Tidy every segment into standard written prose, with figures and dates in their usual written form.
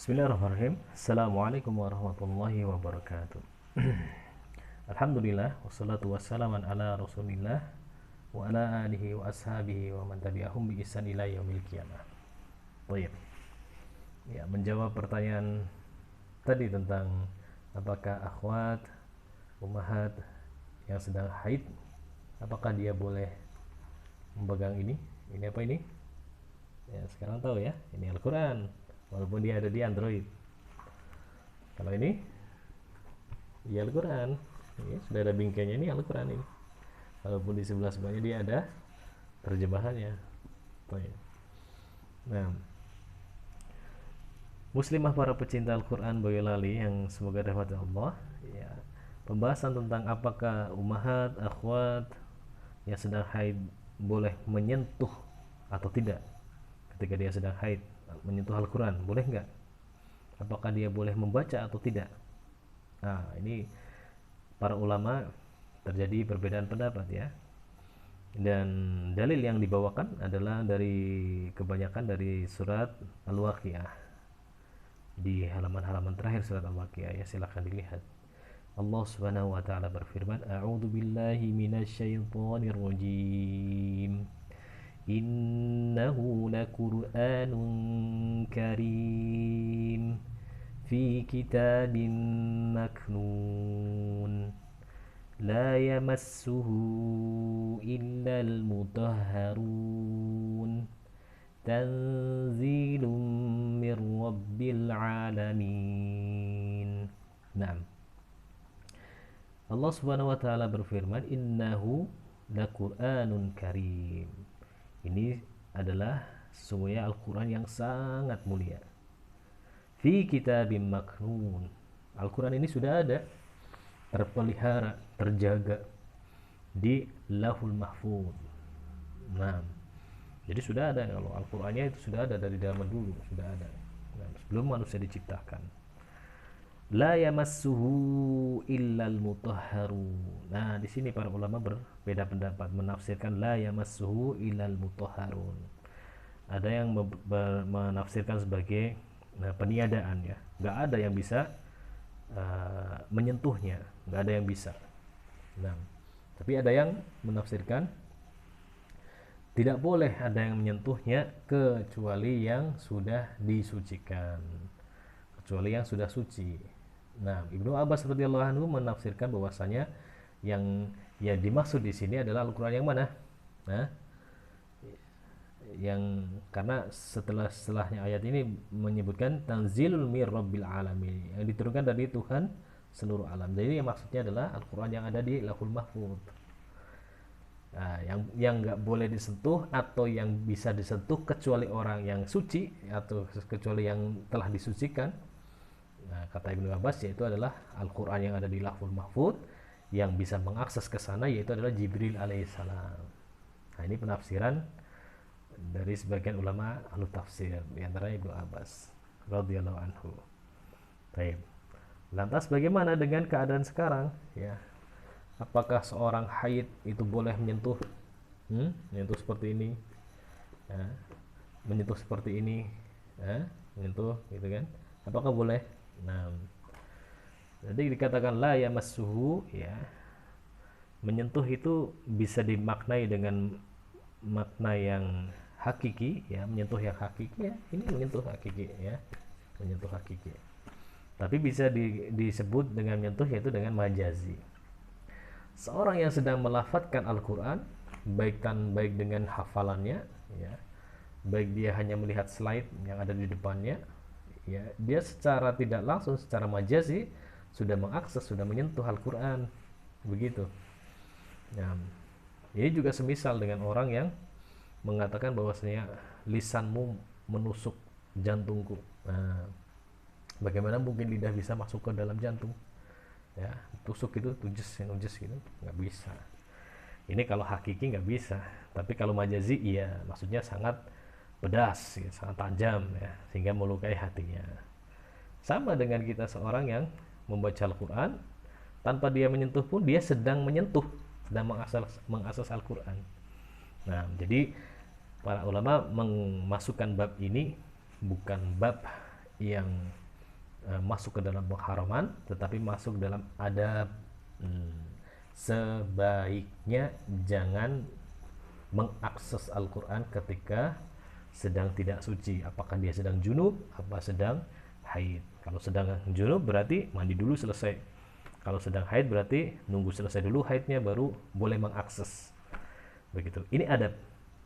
Bismillahirrahmanirrahim. Assalamualaikum warahmatullahi wabarakatuh. Alhamdulillah wassalatu wassalaman ala Rasulillah wa ala alihi wa ashabihi wa man tabi'ahum bi ihsan ila yaumil qiyamah. Baik. Ya, menjawab pertanyaan tadi tentang apakah akhwat ummahat yang sedang haid, apakah dia boleh memegang ini? Ini apa ini? Ya, sekarang tahu ya, ini Al-Qur'an. Walaupun dia ada di Android. Kalau ini ya Al-Quran ya, sudah ada bingkainya, ini Al-Quran ini. Walaupun di sebelah sebelahnya dia ada terjemahannya. Nah, muslimah para pecinta Al-Quran Boyolali yang semoga rahmat Allah ya, pembahasan tentang apakah ummahat, akhwat yang sedang haid boleh menyentuh atau tidak ketika dia sedang haid, menyentuh Al-Quran, boleh nggak? Apakah dia boleh membaca atau tidak? Nah, ini para ulama terjadi perbedaan pendapat ya. Dan dalil yang dibawakan adalah kebanyakan dari surat Al-Waqiah. Di halaman-halaman terakhir surat Al-Waqiah ya, silakan dilihat. Allah Subhanahu wa taala berfirman, "A'udzu billahi minasyaitonir rajim. Innahu laquranun karim fi kitabin maknun la yamassuhu illal mutahharun tanzilun mir rabbil alamin." Nah, Allah Subhanahu wa taala berfirman, "Innahu laquranun karim." Ini adalah sesungguhnya Al-Quran yang sangat mulia. Fi kitabim maknun. Al-Quran ini sudah ada, terpelihara, terjaga di Lauhul Mahfuz. Nah, jadi sudah ada, kalau Al-Qurannya itu sudah ada dari zaman dulu, sudah ada. Nah, sebelum manusia diciptakan. La yamassuhu illal mutahharun. Nah, di sini para ulama berbeda pendapat menafsirkan la yamassuhu illal mutahharun. Ada yang menafsirkan sebagai peniadaan ya. Enggak ada yang bisa menyentuhnya, enggak ada yang bisa. Nah, tapi ada yang menafsirkan tidak boleh ada yang menyentuhnya kecuali yang sudah disucikan. Kecuali yang sudah suci. Nah, Ibnu Abbas radhiyallahu anhu menafsirkan bahwasanya yang dimaksud di sini adalah Al-Qur'an yang mana? Nah, yang karena setelahnya ayat ini menyebutkan tanzilul mir rabbil alamin, yang diturunkan dari Tuhan seluruh alam. Jadi yang maksudnya adalah Al-Qur'an yang ada di Lauhul Mahfuz. Nah, yang nggak boleh disentuh atau yang bisa disentuh kecuali orang yang suci atau kecuali yang telah disucikan. Nah, kata Ibnu Abbas yaitu adalah Al-Quran yang ada di Lauhul Mahfuz, yang bisa mengakses ke sana yaitu adalah Jibril alaihissalam. Nah, ini penafsiran dari sebagian ulama ahlu tafsir, di antaranya Ibnu Abbas radhiyallahu anhu. Baik. Lantas bagaimana dengan keadaan sekarang ya? Apakah seorang haid itu boleh menyentuh menyentuh seperti ini ya? Menyentuh seperti ini ya? Menyentuh gitu kan? Apakah boleh? Nah, jadi dikatakan la yamassuhu ya, menyentuh itu bisa dimaknai dengan makna yang hakiki ya, menyentuh yang hakiki ya, ini menyentuh hakiki ya, menyentuh hakiki. Tapi bisa disebut dengan menyentuh yaitu dengan majazi. Seorang yang sedang melafadzkan Al-Quran baik dengan hafalannya ya, baik dia hanya melihat slide yang ada di depannya ya, dia secara tidak langsung, secara majazi sudah mengakses, sudah menyentuh Al-Quran begitu. Nah, ini juga semisal dengan orang yang mengatakan bahwasanya lisanmu menusuk jantungku. Nah, bagaimana mungkin lidah bisa masuk ke dalam jantung ya, tusuk itu tujes gitu, nggak bisa. Ini kalau hakiki nggak bisa, tapi kalau majazi iya, maksudnya sangat pedas, ya, sangat tajam ya, sehingga melukai hatinya. Sama dengan kita seorang yang membaca Al-Quran tanpa dia menyentuh pun dia sedang menyentuh, sedang mengakses Al-Quran. Nah, jadi para ulama memasukkan bab ini bukan bab yang masuk ke dalam pengharaman, tetapi masuk dalam adab. Sebaiknya jangan mengakses Al-Quran ketika sedang tidak suci. Apakah dia sedang junub, apa sedang haid. Kalau sedang junub berarti mandi dulu selesai. Kalau sedang haid berarti nunggu selesai dulu haidnya baru boleh mengakses. Begitu. Ini adab.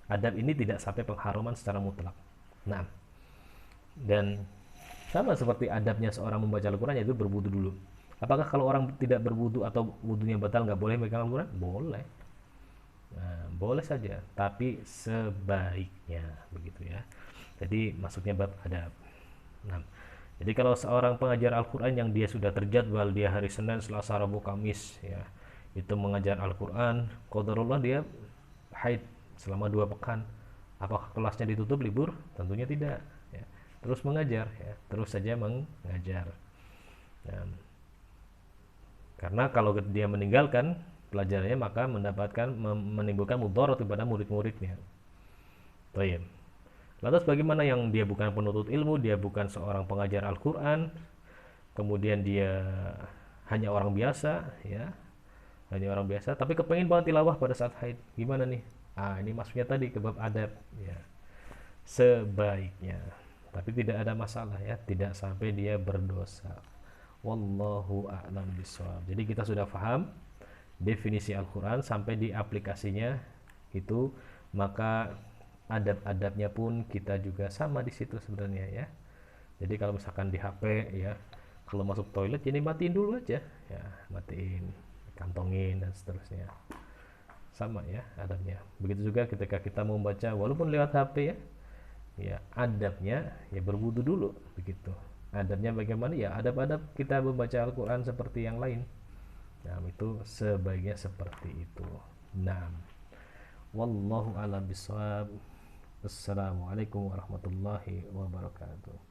Adab ini tidak sampai pengharuman secara mutlak. Nah, dan sama seperti adabnya seorang membaca Al-Quran, yaitu berwudu dulu. Apakah kalau orang tidak berwudu atau wudunya batal nggak boleh megang Al-Quran? Boleh. Nah, boleh saja, tapi sebaiknya begitu ya. Jadi masuknya bab adab. Nah, jadi kalau seorang pengajar Al-Quran yang dia sudah terjadwal, dia hari Senin, Selasa, Rabu, Kamis ya, itu mengajar Al-Quran, qadarullah dia haid selama 2 pekan. Apakah kelasnya ditutup libur? Tentunya tidak ya. Terus mengajar ya, terus saja mengajar. Nah, karena kalau dia meninggalkan pelajarannya maka menimbulkan mudarat kepada murid-muridnya. Baik. Lantas bagaimana yang dia bukan penuntut ilmu, dia bukan seorang pengajar Al-Quran, kemudian dia hanya orang biasa ya, hanya orang biasa, tapi kepengen banget tilawah pada saat haid, gimana nih? Ini masuknya tadi ke bab adab ya. Sebaiknya, tapi tidak ada masalah ya, tidak sampai dia berdosa. Wallahu a'lam bishawab. Jadi kita sudah paham definisi Al-Quran sampai di aplikasinya itu, maka adab-adabnya pun kita juga sama di situ sebenarnya ya. Jadi kalau misalkan di HP ya, kalau masuk toilet jadi matiin dulu aja ya, matiin, kantongin dan seterusnya. Sama ya adabnya. Begitu juga ketika kita mau membaca walaupun lewat HP ya, ya adabnya ya berwudu dulu begitu. Adabnya bagaimana ya, adab-adab kita membaca Al-Quran seperti yang lain. Nah, itu sebaiknya seperti itu. Nah, wallahu a'lam bishawab. Assalamualaikum warahmatullahi wabarakatuh.